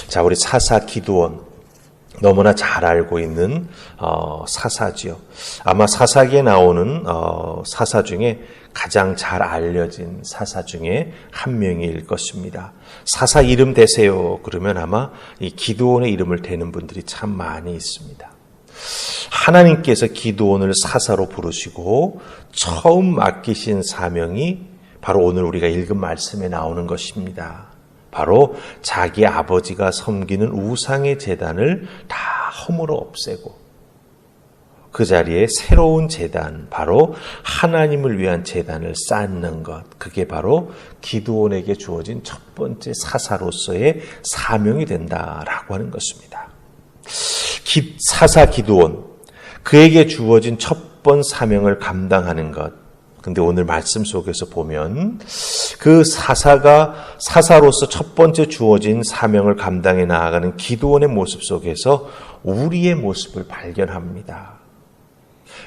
자, 우리 사사 기드온 너무나 잘 알고 있는 사사지요. 아마 사사기에 나오는 사사 중에 가장 잘 알려진 사사 중에 한 명일 것입니다. 사사 이름 대세요 그러면 아마 이 기드온의 이름을 대는 분들이 참 많이 있습니다. 하나님께서 기드온을 사사로 부르시고 처음 맡기신 사명이 바로 오늘 우리가 읽은 말씀에 나오는 것입니다. 바로 자기 아버지가 섬기는 우상의 제단을 다 허물어 없애고 그 자리에 새로운 제단, 바로 하나님을 위한 제단을 쌓는 것, 그게 바로 기드온에게 주어진 첫 번째 사사로서의 사명이 된다라고 하는 것입니다. 사사 기드온, 그에게 주어진 첫 번 사명을 감당하는 것. 근데 오늘 말씀 속에서 보면 그 사사로서 첫 번째 주어진 사명을 감당해 나아가는 기드온의 모습 속에서 우리의 모습을 발견합니다.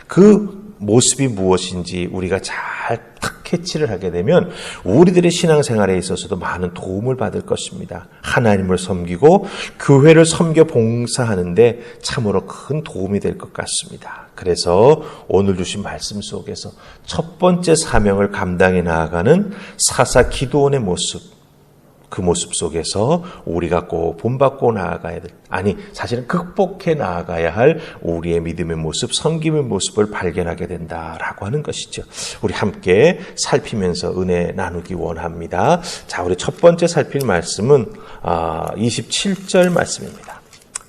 그 모습이 무엇인지 우리가 잘 탁 캐치를 하게 되면 우리들의 신앙생활에 있어서도 많은 도움을 받을 것입니다. 하나님을 섬기고 교회를 섬겨 봉사하는데 참으로 큰 도움이 될 것 같습니다. 그래서 오늘 주신 말씀 속에서 첫 번째 사명을 감당해 나아가는 사사 기드온의 모습, 그 모습 속에서 우리가 꼭 본받고 나아가야 될, 아니 사실은 극복해 나아가야 할 우리의 믿음의 모습, 섬김의 모습을 발견하게 된다라고 하는 것이죠. 우리 함께 살피면서 은혜 나누기 원합니다. 자, 우리 첫 번째 살필 말씀은 27절 말씀입니다.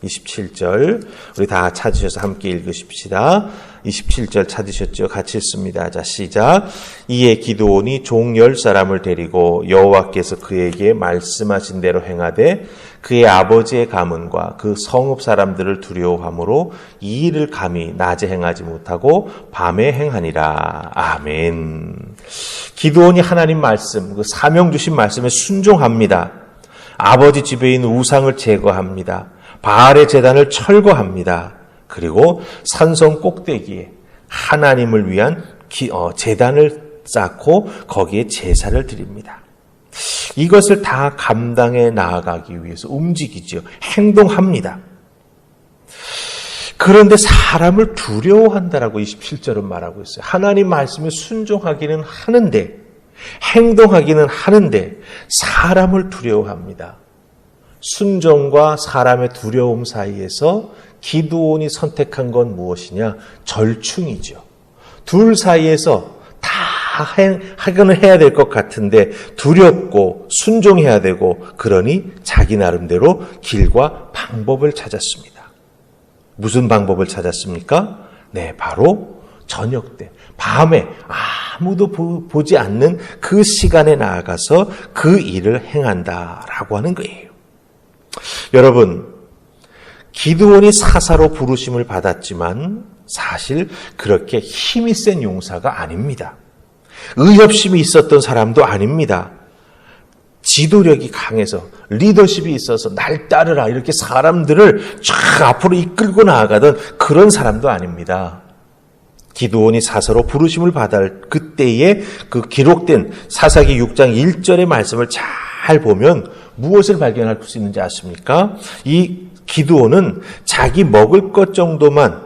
27절 우리 다 찾으셔서 함께 읽으십시다. 27절 찾으셨죠? 같이 읽습니다. 자, 시작. 이에 기드온이 종 10사람을 데리고 여호와께서 그에게 말씀하신 대로 행하되 그의 아버지의 가문과 그 성읍 사람들을 두려워함으로 이 일을 감히 낮에 행하지 못하고 밤에 행하니라. 아멘. 기드온이 하나님 말씀, 그 사명 주신 말씀에 순종합니다. 아버지 집에 있는 우상을 제거합니다. 바알의 제단을 철거합니다. 그리고 산성 꼭대기에 하나님을 위한 제단을 쌓고 거기에 제사를 드립니다. 이것을 다 감당해 나아가기 위해서 움직이죠. 행동합니다. 그런데 사람을 두려워한다라고 27절은 말하고 있어요. 하나님 말씀에 순종하기는 하는데, 행동하기는 하는데 사람을 두려워합니다. 순종과 사람의 두려움 사이에서 기드온이 선택한 건 무엇이냐? 절충이죠. 둘 사이에서 다 하기는 해야 될 것 같은데 두렵고 순종해야 되고, 그러니 자기 나름대로 길과 방법을 찾았습니다. 무슨 방법을 찾았습니까? 네, 바로 저녁 때, 밤에 아무도 보지 않는 그 시간에 나아가서 그 일을 행한다라고 하는 거예요. 여러분, 기드온이 사사로 부르심을 받았지만 사실 그렇게 힘이 센 용사가 아닙니다. 의협심이 있었던 사람도 아닙니다. 지도력이 강해서 리더십이 있어서 날 따르라 이렇게 사람들을 쫙 앞으로 이끌고 나아가던 그런 사람도 아닙니다. 기드온이 사사로 부르심을 받을 그때에 그 기록된 사사기 6장 1절의 말씀을 잘 보면 무엇을 발견할 수 있는지 아십니까? 이 기드온은 자기 먹을 것 정도만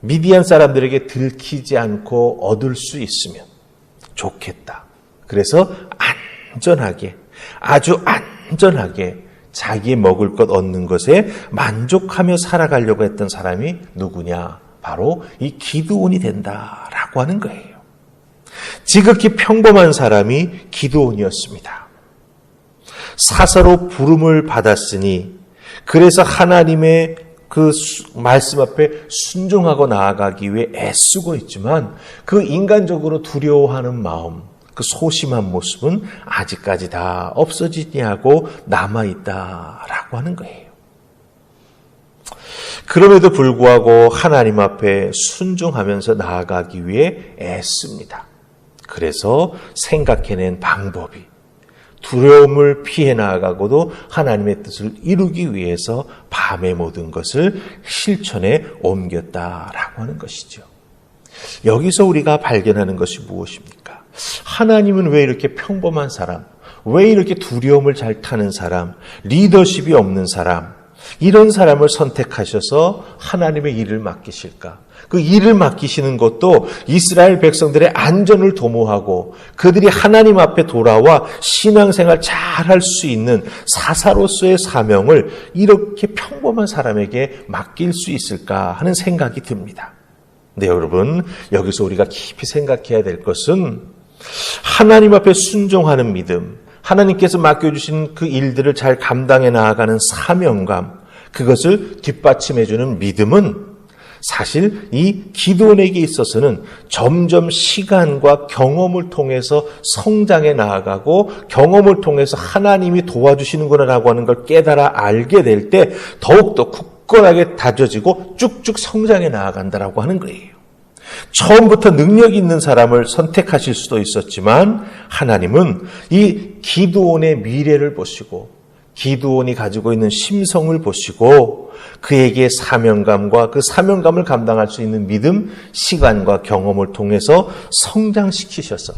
미디안 사람들에게 들키지 않고 얻을 수 있으면 좋겠다. 그래서 안전하게, 아주 안전하게 자기의 먹을 것 얻는 것에 만족하며 살아가려고 했던 사람이 누구냐? 바로 이 기드온이 된다라고 하는 거예요. 지극히 평범한 사람이 기드온이었습니다. 사사로 부름을 받았으니, 그래서 하나님의 그 말씀 앞에 순종하고 나아가기 위해 애쓰고 있지만 그 인간적으로 두려워하는 마음, 그 소심한 모습은 아직까지 다 없어지지 않고 남아있다라고 하는 거예요. 그럼에도 불구하고 하나님 앞에 순종하면서 나아가기 위해 애씁니다. 그래서 생각해낸 방법이 두려움을 피해 나아가고도 하나님의 뜻을 이루기 위해서 밤의 모든 것을 실천에 옮겼다라고 하는 것이죠. 여기서 우리가 발견하는 것이 무엇입니까? 하나님은 왜 이렇게 평범한 사람, 왜 이렇게 두려움을 잘 타는 사람, 리더십이 없는 사람, 이런 사람을 선택하셔서 하나님의 일을 맡기실까? 그 일을 맡기시는 것도 이스라엘 백성들의 안전을 도모하고 그들이 하나님 앞에 돌아와 신앙생활 잘할 수 있는 사사로서의 사명을 이렇게 평범한 사람에게 맡길 수 있을까 하는 생각이 듭니다. 네, 여러분, 여기서 우리가 깊이 생각해야 될 것은 하나님 앞에 순종하는 믿음, 하나님께서 맡겨주신 그 일들을 잘 감당해 나아가는 사명감, 그것을 뒷받침해주는 믿음은 사실 이 기도원에게 있어서는 점점 시간과 경험을 통해서 성장해 나아가고 경험을 통해서 하나님이 도와주시는구나라고 하는 걸 깨달아 알게 될 때 더욱더 굳건하게 다져지고 쭉쭉 성장해 나아간다라고 하는 거예요. 처음부터 능력 있는 사람을 선택하실 수도 있었지만 하나님은 이 기드온의 미래를 보시고 기드온이 가지고 있는 심성을 보시고 그에게 사명감과 그 사명감을 감당할 수 있는 믿음, 시간과 경험을 통해서 성장시키셔서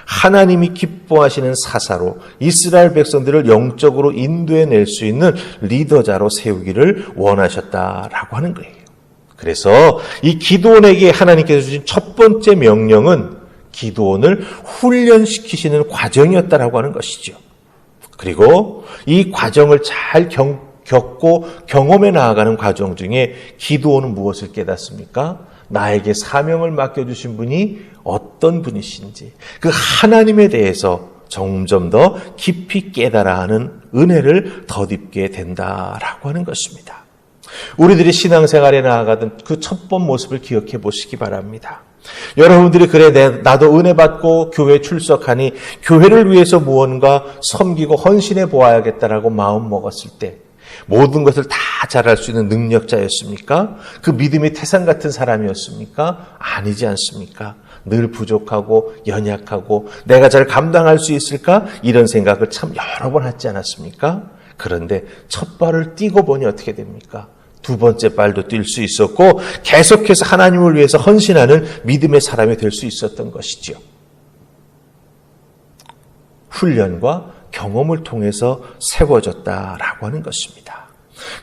하나님이 기뻐하시는 사사로 이스라엘 백성들을 영적으로 인도해낼 수 있는 리더자로 세우기를 원하셨다라고 하는 거예요. 그래서 이 기드온에게 하나님께서 주신 첫 번째 명령은 기드온을 훈련시키시는 과정이었다라고 하는 것이죠. 그리고 이 과정을 잘 겪고 경험해 나아가는 과정 중에 기드온은 무엇을 깨닫습니까? 나에게 사명을 맡겨주신 분이 어떤 분이신지 그 하나님에 대해서 점점 더 깊이 깨달아 하는 은혜를 덧입게 된다라고 하는 것입니다. 우리들이 신앙생활에 나아가던 그 첫 번 모습을 기억해 보시기 바랍니다. 여러분들이 그래 나도 은혜 받고 교회 출석하니 교회를 위해서 무언가 섬기고 헌신해 보아야겠다라고 마음 먹었을 때 모든 것을 다 잘할 수 있는 능력자였습니까? 그 믿음의 태산 같은 사람이었습니까? 아니지 않습니까? 늘 부족하고 연약하고 내가 잘 감당할 수 있을까? 이런 생각을 참 여러 번 하지 않았습니까? 그런데 첫 발을 띄고 보니 어떻게 됩니까? 두 번째 발도 뛸 수 있었고 계속해서 하나님을 위해서 헌신하는 믿음의 사람이 될 수 있었던 것이죠. 훈련과 경험을 통해서 세워졌다라고 하는 것입니다.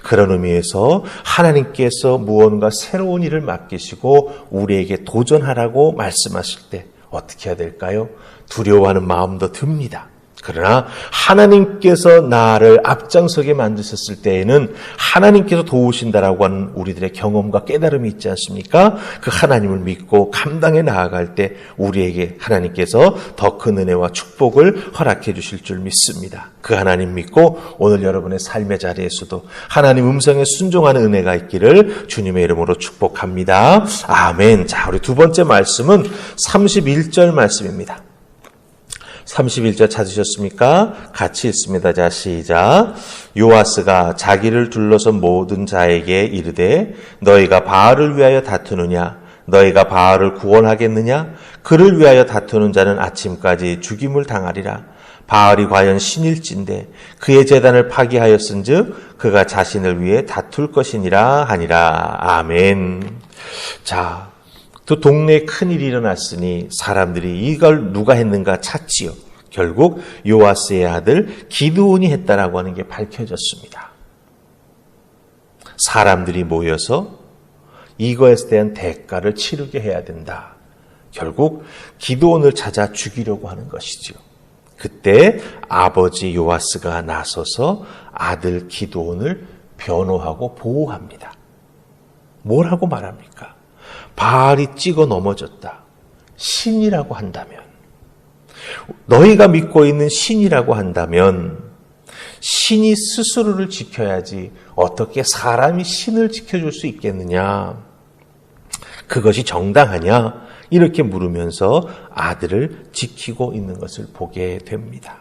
그런 의미에서 하나님께서 무언가 새로운 일을 맡기시고 우리에게 도전하라고 말씀하실 때 어떻게 해야 될까요? 두려워하는 마음도 듭니다. 그러나 하나님께서 나를 앞장서게 만드셨을 때에는 하나님께서 도우신다라고 하는 우리들의 경험과 깨달음이 있지 않습니까? 그 하나님을 믿고 감당해 나아갈 때 우리에게 하나님께서 더 큰 은혜와 축복을 허락해 주실 줄 믿습니다. 그 하나님 믿고 오늘 여러분의 삶의 자리에서도 하나님 음성에 순종하는 은혜가 있기를 주님의 이름으로 축복합니다. 아멘. 자, 우리 두 번째 말씀은 31절 말씀입니다. 31절 찾으셨습니까? 같이 읽습니다. 자, 시작. 요아스가 자기를 둘러선 모든 자에게 이르되 너희가 바알을 위하여 다투느냐? 너희가 바알을 구원하겠느냐? 그를 위하여 다투는 자는 아침까지 죽임을 당하리라. 바알이 과연 신일진데 그의 제단을 파기하였은즉 그가 자신을 위해 다툴 것이니라 하니라. 아멘. 자, 또 동네에 큰일이 일어났으니 사람들이 이걸 누가 했는가 찾지요. 결국 요아스의 아들 기드온이 했다라고 하는 게 밝혀졌습니다. 사람들이 모여서 이거에 대한 대가를 치르게 해야 된다. 결국 기드온을 찾아 죽이려고 하는 것이죠. 그때 아버지 요아스가 나서서 아들 기드온을 변호하고 보호합니다. 뭐라고 말합니까? 바알이 찍어 넘어졌다. 신이라고 한다면, 너희가 믿고 있는 신이라고 한다면 신이 스스로를 지켜야지 어떻게 사람이 신을 지켜줄 수 있겠느냐? 그것이 정당하냐? 이렇게 물으면서 아들을 지키고 있는 것을 보게 됩니다.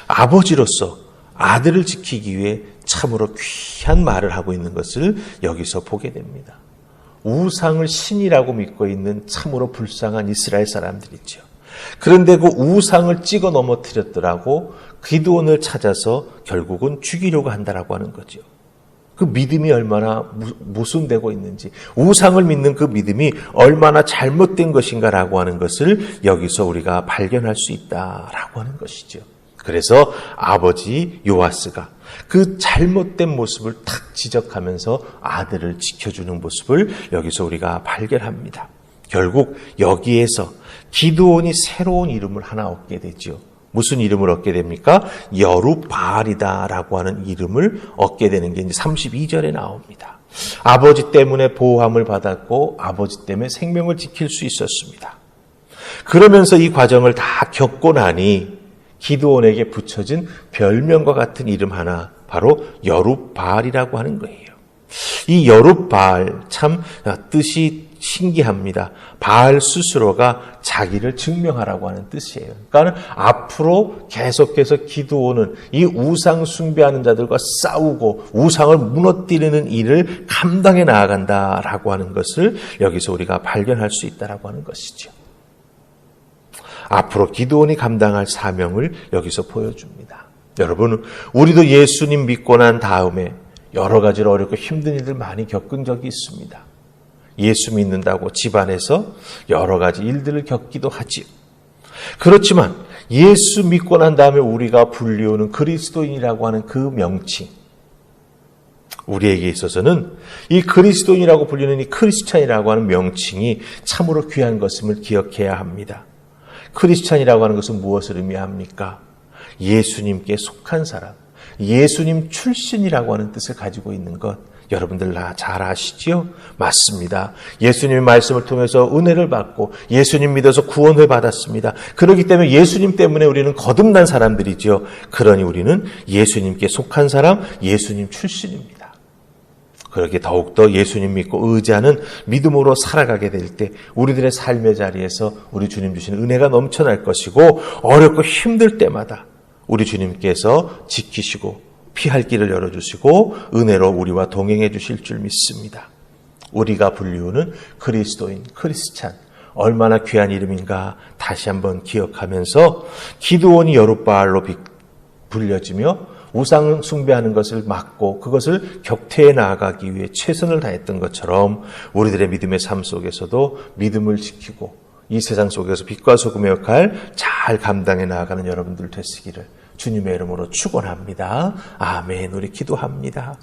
아버지로서 아들을 지키기 위해 참으로 귀한 말을 하고 있는 것을 여기서 보게 됩니다. 우상을 신이라고 믿고 있는 참으로 불쌍한 이스라엘 사람들이죠. 그런데 그 우상을 찍어 넘어뜨렸더라고 기드온을 찾아서 결국은 죽이려고 한다라고 하는 거죠. 그 믿음이 얼마나 모순되고 있는지, 우상을 믿는 그 믿음이 얼마나 잘못된 것인가라고 하는 것을 여기서 우리가 발견할 수 있다라고 하는 것이죠. 그래서 아버지 요아스가 그 잘못된 모습을 탁 지적하면서 아들을 지켜주는 모습을 여기서 우리가 발견합니다. 결국 여기에서 기드온이 새로운 이름을 하나 얻게 되죠. 무슨 이름을 얻게 됩니까? 여룹바알이다라고 하는 이름을 얻게 되는 게 이제 32절에 나옵니다. 아버지 때문에 보호함을 받았고 아버지 때문에 생명을 지킬 수 있었습니다. 그러면서 이 과정을 다 겪고 나니 기드온에게 붙여진 별명과 같은 이름 하나, 바로 여룹바알이라고 하는 거예요. 이 여룹바알 참 뜻이 신기합니다. 바알 스스로가 자기를 증명하라고 하는 뜻이에요. 그러니까 앞으로 계속해서 기드온은 이 우상 숭배하는 자들과 싸우고 우상을 무너뜨리는 일을 감당해 나아간다라고 하는 것을 여기서 우리가 발견할 수 있다라고 하는 것이죠. 앞으로 기드온이 감당할 사명을 여기서 보여줍니다. 여러분, 우리도 예수님 믿고 난 다음에 여러 가지로 어렵고 힘든 일들 많이 겪은 적이 있습니다. 예수 믿는다고 집안에서 여러 가지 일들을 겪기도 하지요. 그렇지만 예수 믿고 난 다음에 우리가 불리우는 그리스도인이라고 하는 그 명칭, 우리에게 있어서는 이 그리스도인이라고 불리는 이 크리스찬이라고 하는 명칭이 참으로 귀한 것임을 기억해야 합니다. 크리스찬이라고 하는 것은 무엇을 의미합니까? 예수님께 속한 사람, 예수님 출신이라고 하는 뜻을 가지고 있는 것, 여러분들 다 잘 아시지요? 맞습니다. 예수님의 말씀을 통해서 은혜를 받고 예수님 믿어서 구원을 받았습니다. 그렇기 때문에 예수님 때문에 우리는 거듭난 사람들이지요. 그러니 우리는 예수님께 속한 사람, 예수님 출신입니다. 그렇게 더욱더 예수님 믿고 의지하는 믿음으로 살아가게 될 때 우리들의 삶의 자리에서 우리 주님 주시는 은혜가 넘쳐날 것이고, 어렵고 힘들 때마다 우리 주님께서 지키시고 피할 길을 열어주시고 은혜로 우리와 동행해 주실 줄 믿습니다. 우리가 불리우는 그리스도인, 크리스찬, 얼마나 귀한 이름인가 다시 한번 기억하면서 기드온이 여룹바알로 불려지며 우상 숭배하는 것을 막고 그것을 격퇴해 나아가기 위해 최선을 다했던 것처럼 우리들의 믿음의 삶 속에서도 믿음을 지키고 이 세상 속에서 빛과 소금의 역할 잘 감당해 나아가는 여러분들 되시기를 주님의 이름으로 축원합니다. 아멘. 우리 기도합니다.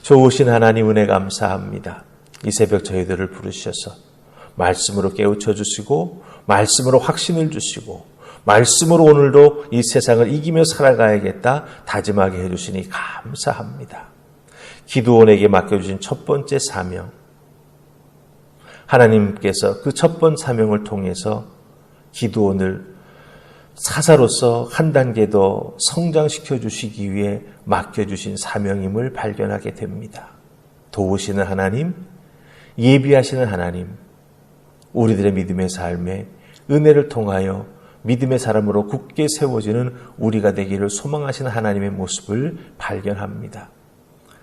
좋으신 하나님 은혜 감사합니다. 이 새벽 저희들을 부르셔서 말씀으로 깨우쳐 주시고 말씀으로 확신을 주시고 말씀으로 오늘도 이 세상을 이기며 살아가야겠다 다짐하게 해주시니 감사합니다. 기드온에게 맡겨주신 첫 번째 사명, 하나님께서 그 첫 번째 사명을 통해서 기드온을 사사로서 한 단계 더 성장시켜 주시기 위해 맡겨주신 사명임을 발견하게 됩니다. 도우시는 하나님, 예비하시는 하나님, 우리들의 믿음의 삶에 은혜를 통하여 믿음의 사람으로 굳게 세워지는 우리가 되기를 소망하시는 하나님의 모습을 발견합니다.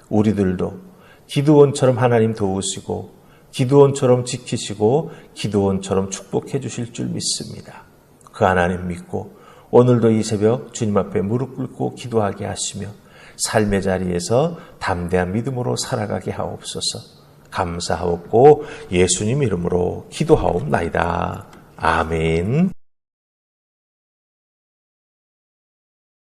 우리들도 기드온처럼 하나님 도우시고 기드온처럼 지키시고 기드온처럼 축복해 주실 줄 믿습니다. 그 하나님 믿고 오늘도 이 새벽 주님 앞에 무릎 꿇고 기도하게 하시며 삶의 자리에서 담대한 믿음으로 살아가게 하옵소서. 감사하옵고 예수님 이름으로 기도하옵나이다. 아멘.